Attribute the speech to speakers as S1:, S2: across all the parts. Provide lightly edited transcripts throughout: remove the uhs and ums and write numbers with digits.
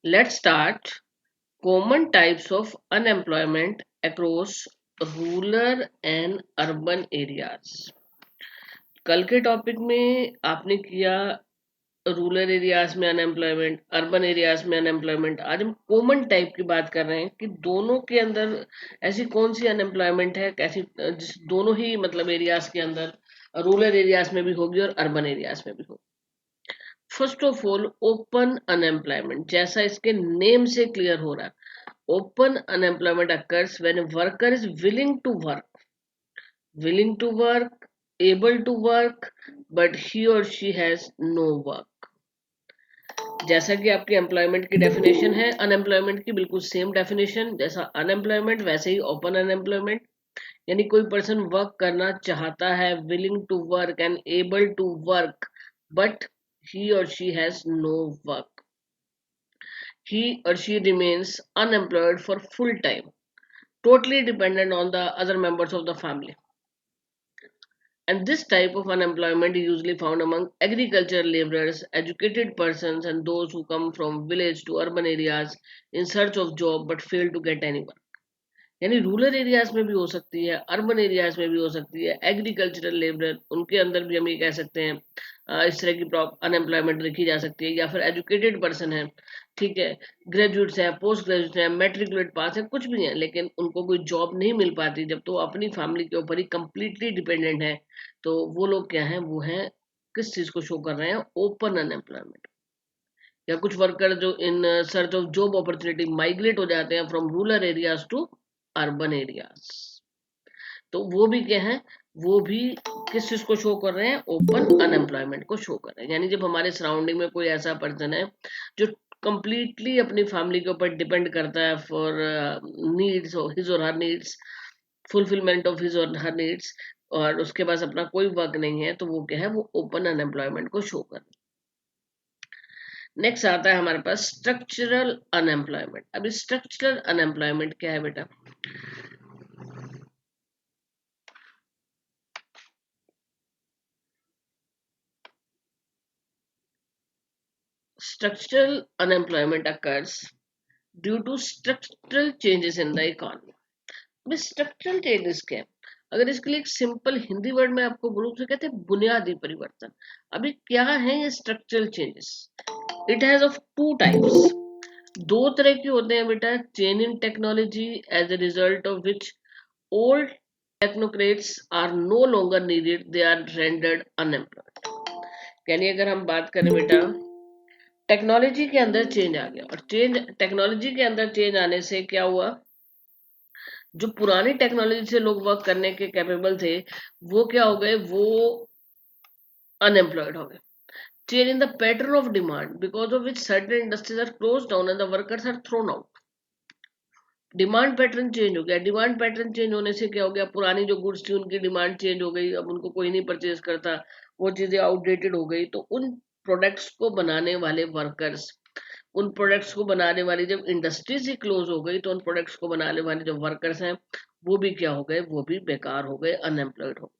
S1: Let's start. Common types of unemployment across rural and urban areas. कल के topic में आपने किया रूरल एरियाज में अनएम्प्लॉयमेंट, अर्बन एरियाज में अनएम्प्लॉयमेंट। आज हम कॉमन टाइप की बात कर रहे हैं कि दोनों के अंदर ऐसी कौन सी अनएम्प्लॉयमेंट है, कैसी जिस दोनों ही मतलब एरियाज के अंदर रूरल एरियाज में भी होगी और अर्बन एरियाज में भी होगी। First of all, open unemployment, जैसा इसके नेम से क्लियर हो रहा है, open unemployment occurs when a worker is willing to work, able to work, but he or she has no work. जैसा कि आपकी एम्प्लॉयमेंट की डेफिनेशन है, अनएम्प्लॉयमेंट की बिल्कुल सेम डेफिनेशन, जैसा अनएम्प्लॉयमेंट वैसे ही ओपन अनएम्प्लॉयमेंट। यानी कोई पर्सन वर्क करना चाहता है, willing to work and able to work, but he or she has no work. He or she remains unemployed for full time, totally dependent on the other members of the family. And this type of unemployment is usually found among agricultural laborers, educated persons, and those who come from village to urban areas in search of job but fail to get any work. यानी rural areas में भी हो सकती है, urban areas में भी हो सकती है। एग्रीकल्चरल लेबर, उनके अंदर भी हम ये कह सकते हैं इस तरह की अनएम्प्लॉयमेंट देखी जा सकती है। या फिर एजुकेटेड पर्सन है, ठीक है, ग्रेजुएट्स हैं, पोस्ट ग्रेजुएट हैं, मेट्रिकुलेट पास है, कुछ भी है, लेकिन उनको कोई जॉब नहीं मिल पाती जब तो अपनी फैमिली के ऊपर ही कंप्लीटली डिपेंडेंट है। तो वो लोग क्या हैं, वो हैं किस चीज को शो कर रहे हैं, ओपन अनएम्प्लॉयमेंट। या कुछ वर्कर जो in search of job opportunity migrate हो जाते हैं from rural areas to urban areas. तो वो भी क्या है, वो भी किस चीज को शो कर रहे हैं, ओपन अनएम्प्लॉयमेंट को शो कर रहे हैं। यानी जब हमारे सराउंडिंग में कोई ऐसा पर्सन है जो कंप्लीटली अपनी फैमिली के ऊपर डिपेंड करता है फॉर नीड्स, हिज और हर नीड्स, फुलफिलमेंट ऑफ हिज और हर नीड्स, और उसके पास अपना कोई वर्क नहीं है, तो वो क्या है, वो ओपन अनएम्प्लॉयमेंट को शो कर रहे हैं। नेक्स्ट आता है हमारे पास स्ट्रक्चरल अनएम्प्लॉयमेंट। अभी स्ट्रक्चरल अनएम्प्लॉयमेंट क्या है बेटा? Structural unemployment occurs due to structural changes in the economy. अब स्ट्रक्चरल चेंजेस क्या है? अगर इसके लिए एक सिंपल हिंदी वर्ड में आपको बोलूं तो कहते हैं बुनियादी परिवर्तन। अभी क्या है ये structural changes? It has of two types. दो तरह के होते हैं बेटा। Change in technology as a result of which old technocrats are no longer needed, they are rendered unemployed. यानी अगर हम बात करें बेटा, टेक्नोलॉजी के अंदर चेंज आ गया, और टेक्नोलॉजी के अंदर चेंज आने से क्या हुआ, जो पुरानी टेक्नोलॉजी से लोग वर्क करने के कैपेबल थे, वो क्या हो गए, वो अनएम्प्लॉयड हो गए। Change in the pattern of demand because of which certain industries are close down and the workers are thrown out. Demand pattern change हो गया। डिमांड पैटर्न चेंज होने से क्या हो गया, पुरानी जो गुड्स थी उनकी डिमांड चेंज हो गई, अब उनको कोई नहीं परचेज करता, वो चीजें आउटडेटेड हो गई। तो उन प्रोडक्ट्स को बनाने वाले वर्कर्स, उन प्रोडक्ट्स को बनाने वाली जब इंडस्ट्रीज ही क्लोज हो गई, तो उन प्रोडक्ट्स को बनाने वाले जो वर्कर्स हैं वो भी क्या हो गए, वो भी बेकार हो गए, अनएम्प्लॉयड हो।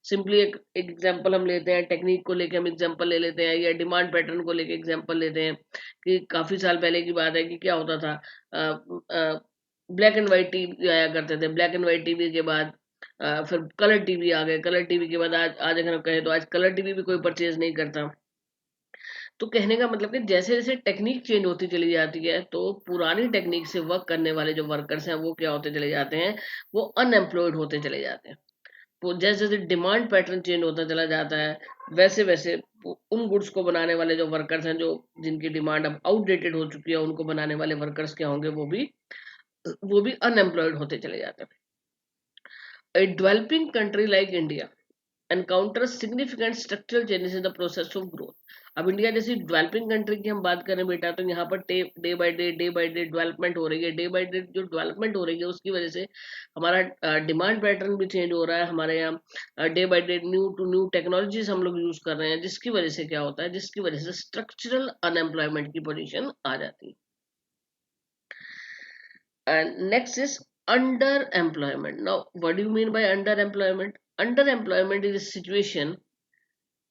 S1: सिंपली एक एग्जांपल हम लेते हैं, टेक्निक को लेके हम एग्जांपल ले लेते हैं, या डिमांड पैटर्न को लेके एग्जांपल लेते हैं कि काफी साल पहले की बात है कि क्या होता था, ब्लैक एंड व्हाइट टीवी आया करते थे। ब्लैक एंड व्हाइट टीवी के बाद फिर कलर टीवी आ गए। कलर टीवी के बाद आज आज अगर हम कहें तो आज कलर टीवी भी कोई परचेज नहीं करता। तो कहने का मतलब कि जैसे जैसे टेक्निक चेंज होती चली जाती है, तो पुरानी टेक्निक से वर्क करने वाले जो वर्कर्स हैं वो क्या होते चले जाते हैं, वो अनएम्प्लॉयड होते चले जाते हैं। तो जैसे जैसे डिमांड पैटर्न चेंज होता चला जाता है, वैसे वैसे उन गुड्स को बनाने वाले जो वर्कर्स हैं, जो जिनकी डिमांड अब आउटडेटेड हो चुकी है, उनको बनाने वाले वर्कर्स क्या होंगे, वो भी अनएम्प्लॉयड होते चले जाते हैं। A developing country like India encounters significant structural changes in the process of growth. अब इंडिया जैसी डेवलपिंग कंट्री की हम बात करें बेटा, तो यहाँ per day by day development हो रही है। डे बाय डे जो डेवलपमेंट हो रही है उसकी वजह से हमारा डिमांड पैटर्न भी चेंज हो रहा है। हमारे यहाँ day by day new to new technologies हम लोग यूज कर रहे हैं, जिसकी वजह से क्या होता है, जिसकी वजह से स्ट्रक्चरल अनएम्प्लॉयमेंट की पोजीशन आ जाती है। And next is underemployment. Now, what do you mean by underemployment? Underemployment is a situation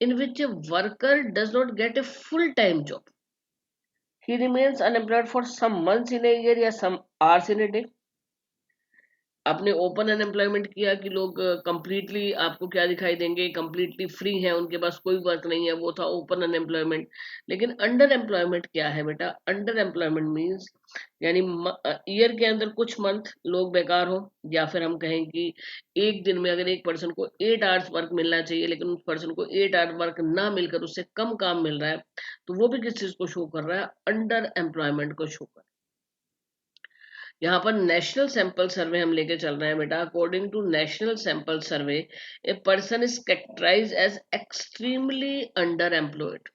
S1: in which a worker does not get a full-time job. He remains unemployed for some months in a year या some hours in a day. आपने open unemployment किया कि लोग completely आपको क्या दिखाई देंगे, completely free हैं, उनके पास कोई वर्क नहीं है, वो था ओपन अनएम्प्लॉयमेंट। लेकिन अंडर एम्प्लॉयमेंट क्या है बेटा? अंडर एम्प्लॉयमेंट मीन्स यानी ईयर के अंदर कुछ मंथ लोग बेकार हो, या फिर हम कहें कि एक दिन में अगर एक पर्सन को 8 आवर्स वर्क मिलना चाहिए लेकिन उस पर्सन को 8 आवर वर्क ना मिलकर उससे कम काम मिल रहा है, तो वो भी किस चीज को शो कर रहा है? अंडर एम्प्लॉयमेंट को शो कर रहा है। यहाँ पर नेशनल सैंपल सर्वे हम लेके चल रहे हैं बेटा। According to national sample survey, a person is categorised as extremely under employed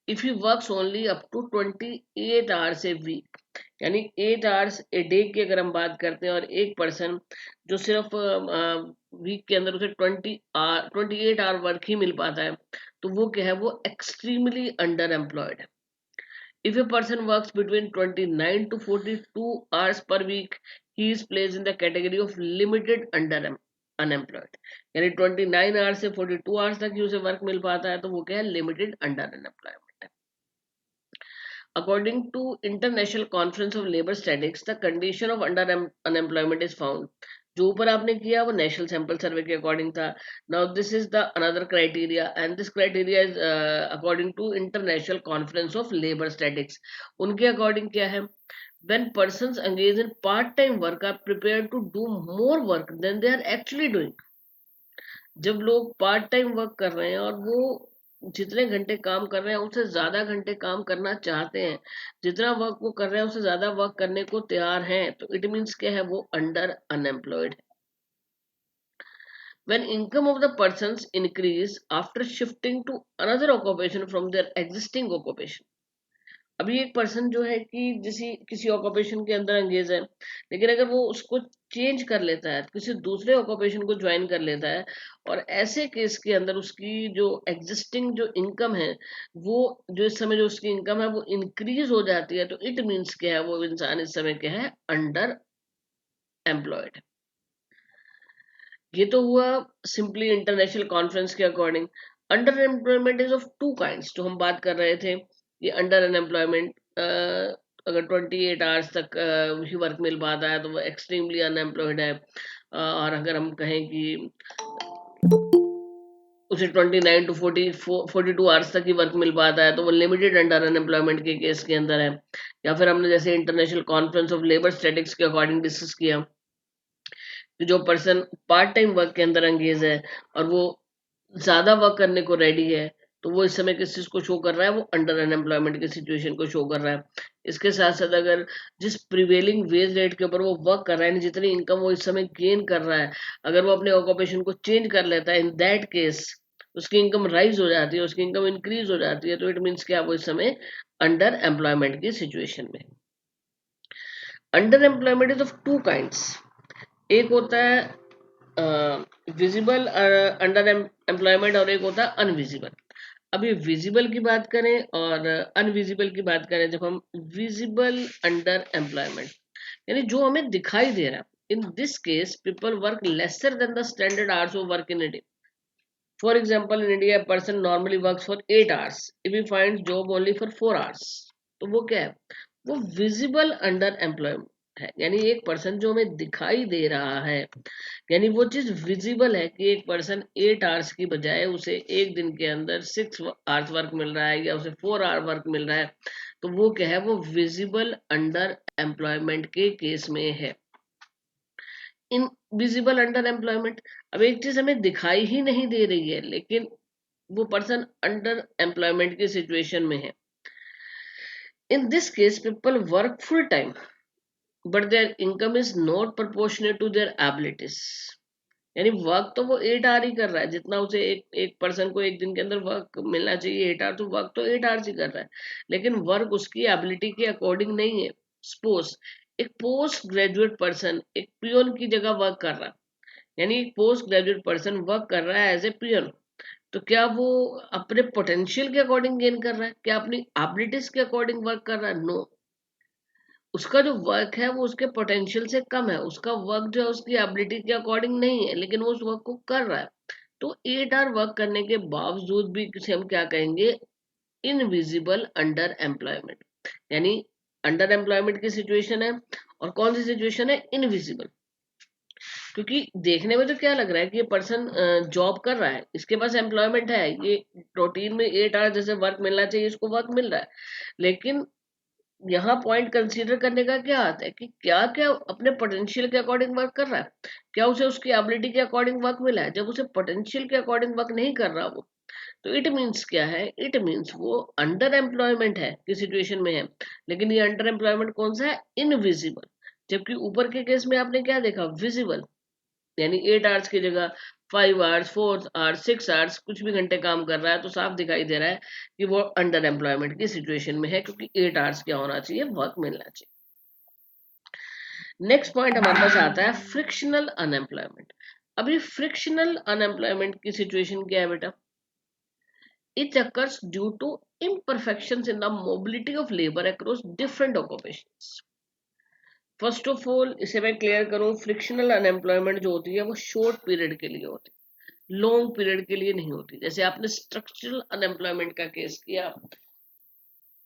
S1: if he works only up to 28 hours a week. यानी 8 आवर्स ए डे की अगर हम बात करते हैं, और एक पर्सन जो सिर्फ वीक के अंदर उसे 28 आवर वर्क ही मिल पाता है, तो वो क्या है? वो एक्सट्रीमली अंडर एम्प्लॉयड है। If a person works between 29 to 42 hours per week, he is placed in the category of limited unemployed. यानी 29 आवर्स से 42 आवर्स तक ही उसे वर्क मिल पाता है, तो वो क्या है? लिमिटेड अंडर अनएम्प्लॉयमेंट है। According to International Conference of Labor Statistics, the condition of under unemployment is found. जो ऊपर आपने किया वो नेशनल सैंपल सर्वे के अकॉर्डिंग था। Now this is the another criteria, and this criteria is according to international conference of labour statics. उनके according क्या है? when persons engage in part time work are prepared to do more work than they are actually doing। जब लोग part time work कर रहे हैं और वो जितने घंटे काम कर रहे हैं उससे ज्यादा घंटे काम करना चाहते हैं, जितना वर्क वो कर रहे हैं उससे ज्यादा वर्क करने को तैयार हैं, तो इट मीन्स क्या है? वो अंडर अनएम्प्लॉयड है। When income of the persons increase after shifting to another occupation from their existing occupation। अभी एक पर्सन जो है कि किसी ऑक्यूपेशन के अंदर एंगेज है, लेकिन अगर वो उसको चेंज कर लेता है, किसी दूसरे ऑक्यूपेशन को ज्वाइन कर लेता है, और ऐसे केस के अंदर उसकी जो एग्जिस्टिंग जो इनकम है, वो जो इस समय जो उसकी इनकम है वो इंक्रीज हो जाती है, तो इट मीन्स क्या है? वो इंसान इस समय क्या है? Under employed. ये तो हुआ सिंपली इंटरनेशनल कॉन्फ्रेंस के according. Under employment is of two kinds, जो हम बात कर रहे थे। ये अंडर अनएम्प्लॉयमेंट अगर 28 आवर्स तक ही वर्क मिल पाता है तो वो एक्सट्रीमली अनएम्प्लॉयड है, और अगर हम कहें कि उसे 29 टू 42 आवर्स तक ही वर्क मिल पाता है, तो वो लिमिटेड अंडर अनएम्प्लॉयमेंट के केस के अंदर है। या फिर हमने जैसे international conference of labour statics के अकॉर्डिंग डिस्कस किया, जो पर्सन पार्ट टाइम वर्क के अंदर एंगेज है और वो ज्यादा वर्क करने को रेडी है, तो वो इस समय किस चीज को शो कर रहा है? वो अंडर अनएम्प्लॉयमेंट की सिचुएशन को शो कर रहा है। इसके साथ साथ अगर जिस प्रिवेलिंग वेज रेट के ऊपर वो वर्क कर रहा है, जितनी इनकम वो इस समय गेन कर रहा है, अगर वो अपने ऑक्यूपेशन को चेंज कर लेता है, इन दैट केस उसकी इनकम राइज हो जाती है, उसकी इनकम इंक्रीज हो जाती है, तो इट मीन्स क्या? वो इस समय अंडर एम्प्लॉयमेंट की सिचुएशन में। Under employment is of two kinds. एक होता है विजिबल अंडर एम्प्लॉयमेंट, और एक होता है अनविजिबल। अभी विजिबल की बात करें और अनविजिबल की बात करें, जब हम विजिबल अंडर एम्प्लॉयमेंट यानी जो हमें दिखाई दे रहा है, in this case people work lesser than the standard hours of work in a day. For example, in India person normally works for 8 hours if he finds job only for 4 hours, तो वो क्या है? वो visible under employment है। यानी एक person जो हमें दिखाई दे रहा है, यानी वो चीज विजिबल है कि एक पर्सन 8 आवर्स की बजाय उसे एक दिन के अंदर 6 आवर्स वर्क मिल रहा है या उसे 4 आवर वर्क मिल रहा है, तो वो क्या है? वो विजिबल अंडर एम्प्लॉयमेंट के केस में है। इन विजिबल अंडर एम्प्लॉयमेंट, अब एक चीज हमें दिखाई ही नहीं दे रही है लेकिन वो पर्सन अंडर एम्प्लॉयमेंट की सिचुएशन में है। In this case people work full time but their income is not proportionate to their abilities. यानी वर्क तो वो 8 आवर ही कर रहा है, जितना उसे एक पर्सन को एक दिन के अंदर वर्क मिलना चाहिए 8 आवर, तो वर्क तो 8 आवर्स ही कर रहा है, लेकिन वर्क उसकी एबिलिटी के अकॉर्डिंग नहीं है। सपोज एक पोस्ट ग्रेजुएट पर्सन एक पियोन की जगह वर्क कर रहा है, यानी एक पोस्ट ग्रेजुएट पर्सन वर्क कर रहा है एज ए पियोन, तो क्या वो अपने पोटेंशियल के अकॉर्डिंग गेन कर रहा है? क्या अपनी एबिलिटीज के अकॉर्डिंग वर्क कर रहा है? नो। उसका जो वर्क है वो उसके पोटेंशियल से कम है, उसका वर्क जो है उसकी एबिलिटी के अकॉर्डिंग नहीं है, लेकिन वो उस वर्क को कर रहा है। तो 8 आवर वर्क करने के बावजूद भी किसे हम क्या कहेंगे? Invisible under employment. यानी अंडर एम्प्लॉयमेंट की सिचुएशन है। और कौन सी सिचुएशन है? इनविजिबल। क्योंकि देखने में तो क्या लग रहा है कि ये पर्सन जॉब कर रहा है, इसके पास एम्प्लॉयमेंट है, ये रूटीन में 8 आवर जैसे वर्क मिलना चाहिए इसको वर्क मिल रहा है, लेकिन यहाँ पॉइंट कंसीडर करने का क्या आता है कि क्या क्या अपने पोटेंशियल के अकॉर्डिंग वर्क कर रहा है, क्या उसे उसकी एबिलिटी के अकॉर्डिंग वर्क मिला है। जब उसे पोटेंशियल के अकॉर्डिंग वर्क नहीं कर रहा वो, तो इट मीन्स क्या है? इट मीन्स वो अंडर एम्प्लॉयमेंट है की सिचुएशन में है। लेकिन ये अंडर एम्प्लॉयमेंट कौन सा है? इनविजिबल। जबकि ऊपर के केस में आपने क्या देखा? विजिबल। यानी 8 आवर्स की जगह 5 आवर्स, 4 आवर्स, 6 आवर्स, कुछ भी घंटे काम कर रहा है, तो साफ दिखाई दे रहा है कि वो अंडर एम्प्लॉयमेंट की सिचुएशन में है, क्योंकि 8 आवर्स क्या होना चाहिए? वर्क मिलना चाहिए। नेक्स्ट पॉइंट हमारे पास आता है फ्रिक्शनल अनएम्प्लॉयमेंट। अभी फ्रिक्शनल अनएम्प्लॉयमेंट की सिचुएशन क्या है बेटा? It occurs due to imperfections in the mobility of labor across different occupations. First of all इसे मैं क्लियर करूं, फ्रिक्शनल अनएम्प्लॉयमेंट जो होती है वो शॉर्ट पीरियड के लिए होती है, लॉन्ग पीरियड के लिए नहीं होती। जैसे आपने स्ट्रक्चरल अनएम्प्लॉयमेंट का केस किया,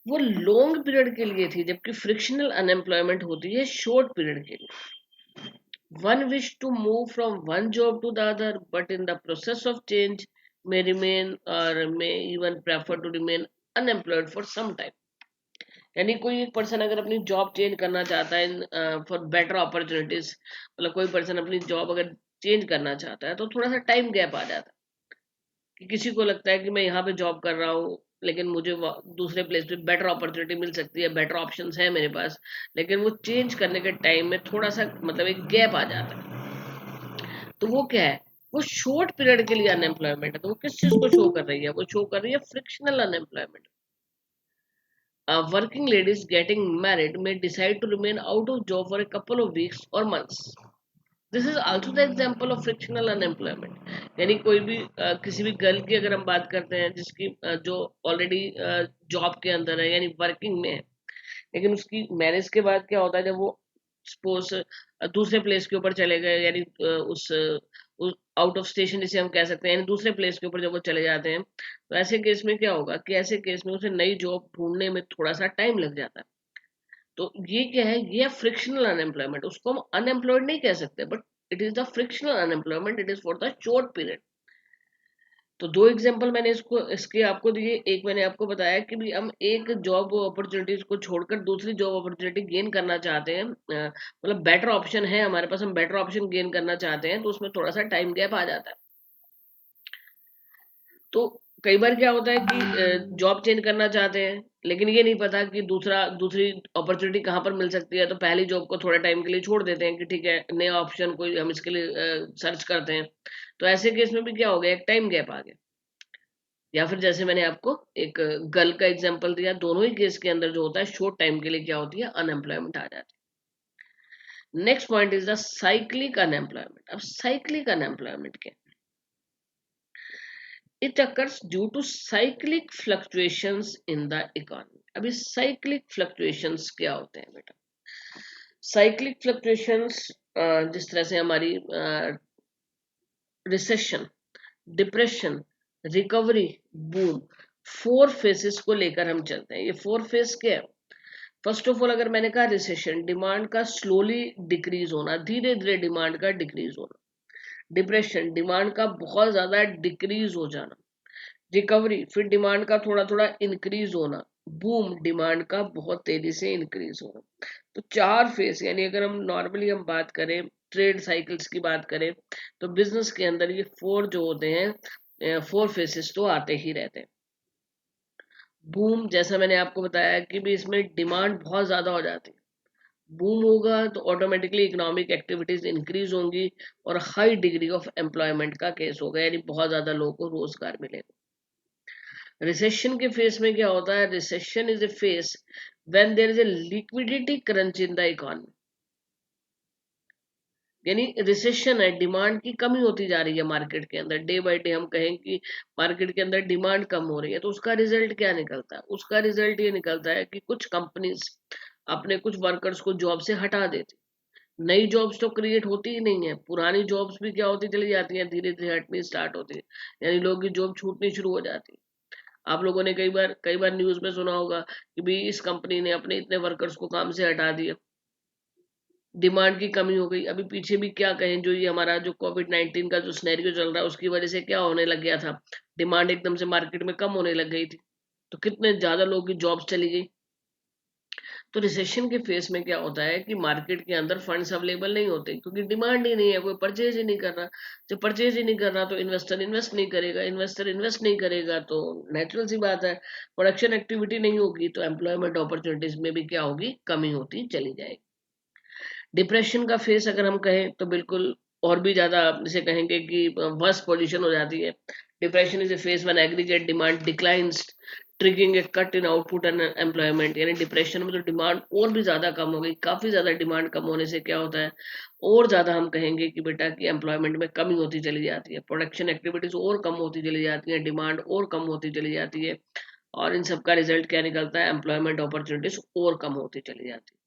S1: वो लॉन्ग पीरियड के लिए थी, जबकि फ्रिक्शनल अनएम्प्लॉयमेंट होती है शॉर्ट पीरियड के लिए। One wish to move from one job to the other, but in the process of change may remain or may even prefer to remain unemployed for some time। यानी कोई एक person अगर अपनी job change करना चाहता है for better opportunities, मतलब कोई पर्सन अपनी जॉब अगर चेंज करना चाहता है तो थोड़ा सा टाइम गैप आ जाता है कि किसी को लगता है कि मैं यहाँ पे जॉब कर रहा हूँ, लेकिन मुझे दूसरे प्लेस पे बेटर अपॉर्चुनिटी मिल सकती है, बेटर ऑप्शंस है मेरे पास, लेकिन वो चेंज करने के टाइम में थोड़ा सा मतलब एक गैप आ जाता है। तो वो क्या है? वो शॉर्ट पीरियड के लिए अनएम्प्लॉयमेंट है। तो वो किस चीज को शो कर रही है? वो शो कर रही है frictional unemployment. Working ladies getting married may decide to remain out of job for a couple of weeks or months. This is also the example of frictional unemployment. यानी कोई भी किसी भी गर्ल की अगर हम बात करते हैं जिसकी जो ऑलरेडी जॉब के अंदर है यानी वर्किंग में है, लेकिन उसकी मैरिज के बाद क्या होता है, जब वो सपोज दूसरे प्लेस के ऊपर चले गए, यानी उस आउट ऑफ स्टेशन जिसे हम कह सकते हैं, यानी दूसरे प्लेस के ऊपर जब वो चले जाते हैं, तो ऐसे केस में क्या होगा कि ऐसे केस में उसे नई जॉब ढूंढने में थोड़ा सा टाइम लग जाता है। तो ये क्या है? ये फ्रिक्शनल अनएम्प्लॉयमेंट। उसको हम अनएम्प्लॉयड नहीं कह सकते, but it is the frictional unemployment, it is for the short period. तो दो एग्जांपल मैंने इसके आपको दिए। एक मैंने आपको बताया कि भी हम एक जॉब अपॉर्चुनिटीज को छोड़कर दूसरी जॉब अपॉर्चुनिटी गेन करना चाहते हैं, मतलब बेटर ऑप्शन है हमारे पास, हम बेटर ऑप्शन गेन करना चाहते हैं, तो उसमें थोड़ा सा टाइम गैप आ जाता है। तो कई बार क्या होता है कि जॉब चेंज करना चाहते हैं, लेकिन ये नहीं पता कि दूसरी अपॉर्चुनिटी कहाँ पर मिल सकती है, तो पहली जॉब को थोड़े टाइम के लिए छोड़ देते हैं कि ठीक है नया ऑप्शन कोई हम इसके लिए सर्च करते हैं। तो ऐसे केस में भी क्या हो गया? एक टाइम गैप आ गया। या फिर जैसे मैंने आपको एक गर्ल का एग्जांपल दिया, दोनों ही केस के अंदर जो होता है शॉर्ट टाइम के लिए क्या होती है? अनएम्प्लॉयमेंट आ जाती है। Next point is the cyclic unemployment. अब साइक्लिक अनएम्प्लॉयमेंट क्या? It occurs due to cyclic fluctuations in the economy। अभी cyclic fluctuations क्या होते हैं बेटा? cyclic fluctuations जिस तरह से हमारी recession, depression, recovery, boom, 4 faces को लेकर हम चलते हैं। ये 4 फेस क्या है? फर्स्ट ऑफ ऑल अगर मैंने कहा रिसेशन, डिमांड का स्लोली डिक्रीज होना, धीरे धीरे डिमांड का डिक्रीज होना। डिप्रेशन, डिमांड का बहुत ज्यादा डिक्रीज हो जाना। रिकवरी, फिर डिमांड का थोड़ा थोड़ा इंक्रीज होना। बूम, डिमांड का बहुत तेजी से इंक्रीज होना। तो 4 फेस, यानी अगर हम नॉर्मली हम बात करें ट्रेड साइकिल्स की बात करें, तो बिजनेस के अंदर ये 4 जो होते हैं 4 फेसेस तो आते ही रहते हैं। बूम, जैसा मैंने आपको बताया कि भी इसमें डिमांड बहुत ज्यादा हो जाती है। बूम होगा तो ऑटोमेटिकली इकोनॉमिक एक्टिविटीज इंक्रीज होंगी और हाई डिग्री ऑफ एम्प्लॉयमेंट का केस होगा, यानी बहुत ज्यादा लोगों को रोजगार मिलेगा। रिसेशन के फेस में क्या होता है? Recession is a phase when there is a liquidity crunch in the economy. यानी रिसेशन है, डिमांड की कमी होती जा रही है मार्केट के अंदर, डे बाय डे हम कहें कि मार्केट के अंदर डिमांड कम हो रही है, तो उसका रिजल्ट क्या निकलता है? उसका रिजल्ट ये निकलता है कि कुछ कंपनीज अपने कुछ वर्कर्स को जॉब से हटा देती, नई जॉब्स तो क्रिएट होती ही नहीं है, पुरानी जॉब्स भी क्या होती चली जाती हैं, धीरे धीरे हटनी स्टार्ट होती है, यानी लोगों की जॉब छूटनी शुरू हो जाती है। आप लोगों ने कई बार न्यूज में सुना होगा कि भी इस कंपनी ने अपने इतने वर्कर्स को काम से हटा दिया, डिमांड की कमी हो गई। अभी पीछे भी क्या कहें, जो ये हमारा जो कोविड-19 का जो सिनेरियो चल रहा है उसकी वजह से क्या होने लग गया था, डिमांड एकदम से मार्केट में कम होने लग गई थी, तो कितने ज्यादा लोगों की जॉब्स चली गई। तो रिसेशन के फेस में क्या होता है कि मार्केट के अंदर फंड्स अवेलेबल नहीं होते, क्योंकि डिमांड ही नहीं है, कोई परचेज ही नहीं कर रहा। जब परचेज ही नहीं कर रहा तो इन्वेस्टर इन्वेस्ट नहीं करेगा, इन्वेस्टर इन्वेस्ट नहीं करेगा तो नेचुरल सी बात है, प्रोडक्शन एक्टिविटी नहीं होगी, तो एम्प्लॉयमेंट अपॉर्चुनिटीज में भी क्या होगी, कमी होती चली जाएगी। डिप्रेशन का फेस अगर हम कहें तो बिल्कुल और भी ज्यादा जिसे कहेंगे कि वर्स्ट पोजीशन हो जाती है। Depression is a phase when aggregate demand declines triggering A cut in output and employment. यानी डिप्रेशन में तो डिमांड और भी ज्यादा कम हो गई, काफी ज्यादा डिमांड कम होने से क्या होता है, और ज्यादा हम कहेंगे कि बेटा कि एम्प्लॉयमेंट में कमी होती चली जाती है, प्रोडक्शन एक्टिविटीज और कम होती चली जाती है, डिमांड और कम होती चली जाती है, और इन सब का रिजल्ट क्या निकलता है, एम्प्लॉयमेंट अपॉर्चुनिटीज और कम होती चली जाती है।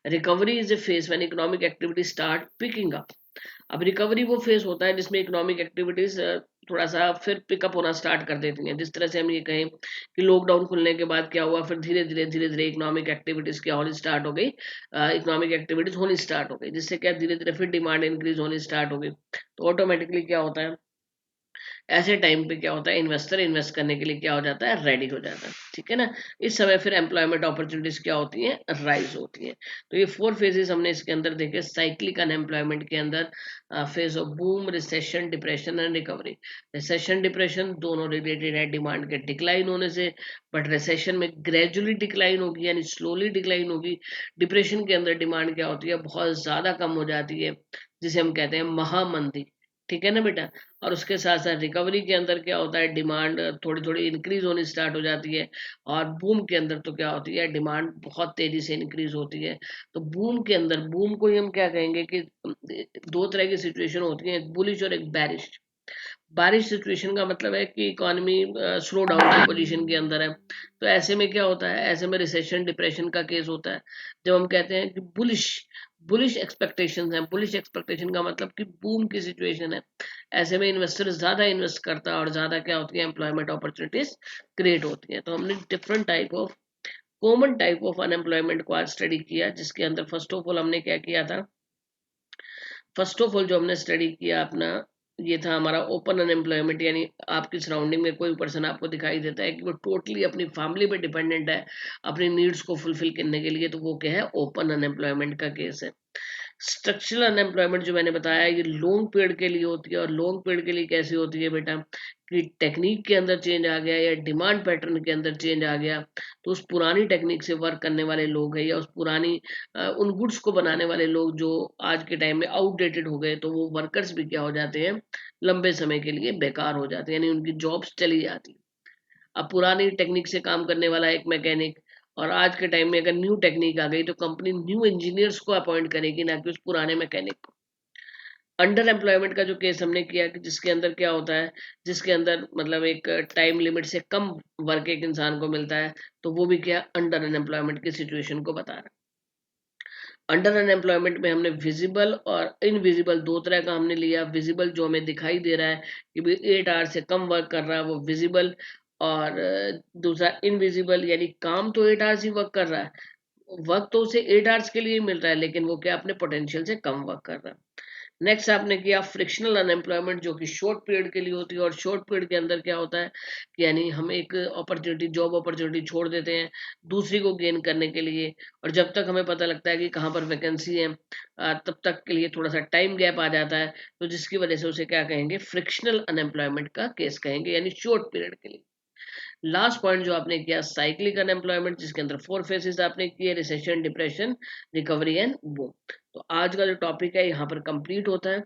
S1: Recovery is A phase when economic activity start picking up. अब रिकवरी वो फेज होता है जिसमें इकोनॉमिक एक्टिविटीज थोड़ा सा फिर पिकअप होना स्टार्ट कर देती हैं। जिस तरह से हम ये कहें कि लॉकडाउन खुलने के बाद क्या हुआ, फिर धीरे धीरे इकोनॉमिक एक्टिविटीज क्या होनी स्टार्ट हो गई, इकोनॉमिक एक्टिविटीज होनी स्टार्ट हो गई, जिससे क्या धीरे धीरे फिर डिमांड इंक्रीज होनी स्टार्ट हो गई। तो ऑटोमेटिकली क्या होता है, ऐसे टाइम पे क्या होता है, इन्वेस्टर इन्वेस्ट करने के लिए क्या हो जाता है, रेडी हो जाता है। ठीक है ना, इस समय फिर एम्प्लॉयमेंट अपॉर्चुनिटीज क्या होती हैं, राइज होती हैं। तो ये 4 फेजेस हमने इसके अंदर देखे साइक्लिक अनएम्प्लॉयमेंट के अंदर। Phase of boom, recession, depression and recovery. Recession depression दोनों रिलेटेड है डिमांड के डिक्लाइन होने से, बट रिसेशन में ग्रेजुअली डिक्लाइन होगी, यानी स्लोली डिक्लाइन होगी। डिप्रेशन के अंदर डिमांड क्या होती है, बहुत ज्यादा कम हो जाती है, जिसे हम कहते हैं महामंदी। ठीक है ना बेटा। और उसके साथ साथ रिकवरी के अंदर क्या होता है, डिमांड थोड़ी थोड़ी इंक्रीज होनी स्टार्ट हो जाती है, और बूम के अंदर तो क्या होती है, डिमांड बहुत तेजी से इंक्रीज होती है। तो बूम के अंदर, बूम को ही हम क्या कहेंगे कि दो तरह की सिचुएशन होती है, एक बुलिश और एक बैरिश। बारिश सिचुएशन का मतलब है कि इकोनॉमी स्लो डाउन की पोजीशन के अंदर है, तो ऐसे में क्या होता है, ऐसे में रिसेशन डिप्रेशन का केस होता है। जब हम कहते हैं कि बुलिश बुलिश एक्सपेक्टेशन है, बुलिश एक्सपेक्टेशन का मतलब कि बूम की सिचुएशन है, ऐसे में इन्वेस्टर ज्यादा इन्वेस्ट करता है और ज्यादा क्या होती है, एम्प्लॉयमेंट अपॉर्चुनिटीज क्रिएट होती है। तो हमने different type of common type of unemployment को आज स्टडी किया, जिसके अंदर फर्स्ट ऑफ ऑल हमने क्या किया था, फर्स्ट ऑफ ऑल जो हमने स्टडी किया अपना, ये था हमारा ओपन अनएम्प्लॉयमेंट। यानी आपकी सराउंडिंग में कोई पर्सन आपको दिखाई देता है कि वो टोटली अपनी फैमिली पे डिपेंडेंट है अपनी नीड्स को फुलफिल करने के लिए, तो वो क्या है, ओपन अनएम्प्लॉयमेंट का केस है। स्ट्रक्चरल अनएम्प्लॉयमेंट जो मैंने बताया, ये लॉन्ग पीरियड के लिए होती है। और लॉन्ग पीरियड के लिए कैसी होती है बेटा, कि टेक्निक के अंदर चेंज आ गया या डिमांड पैटर्न के अंदर चेंज आ गया, तो उस पुरानी टेक्निक से वर्क करने वाले लोग हैं, या उस पुरानी उन गुड्स को बनाने वाले लोग जो आज के टाइम में आउटडेटेड हो गए, तो वो वर्कर्स भी क्या हो जाते हैं, लंबे समय के लिए बेकार हो जाते हैं, यानी उनकी जॉब्स चली जाती। अब पुरानी टेक्निक से काम करने वाला एक मैकेनिक, और आज के टाइम में अगर न्यू टेक्निक आ गई तो कंपनी न्यू इंजीनियर्स को अपॉइंट करेगी, ना कि उस पुराने मैकेनिक को। अंडर एम्प्लॉयमेंट का जो केस हमने किया कि जिसके अंदर क्या होता है, जिसके अंदर मतलब एक टाइम लिमिट से कम वर्क एक इंसान को मिलता है, तो वो भी क्या, अंडर अनएम्प्लॉयमेंट की सिचुएशन को बता रहा है। अंडर अनएम्प्लॉयमेंट में हमने विजिबल और इनविजिबल दो तरह का हमने लिया। विजिबल जो हमें दिखाई दे रहा है कि भाई 8 आवर से कम वर्क कर रहा है, वो विजिबल। और दूसरा इनविजिबल, यानी काम तो 8 आवर्स ही वर्क कर रहा है, वर्क तो उसे 8 आवर्स के लिए ही मिल रहा है, लेकिन वो क्या अपने पोटेंशियल से कम वर्क कर रहा है। नेक्स्ट आपने किया फ्रिक्शनल अनएम्प्लॉयमेंट, जो कि शॉर्ट पीरियड के लिए होती है। और शॉर्ट पीरियड के अंदर क्या होता है कि यानी हम एक अपॉर्चुनिटी, जॉब अपॉर्चुनिटी छोड़ देते हैं दूसरी को गेन करने के लिए, और जब तक हमें पता लगता है कि कहाँ पर वैकेंसी है, तब तक के लिए थोड़ा सा टाइम गैप आ जाता है, तो जिसकी वजह से उसे क्या कहेंगे, फ्रिक्शनल अनएम्प्लॉयमेंट का केस कहेंगे, यानी शॉर्ट पीरियड के लिए। लास्ट पॉइंट जो आपने किया साइक्लिक अनएम्प्लॉयमेंट, जिसके अंदर 4 फेजेस आपने किए, recession, depression, recovery and boom. तो आज का जो टॉपिक है यहाँ पर कंप्लीट होता है।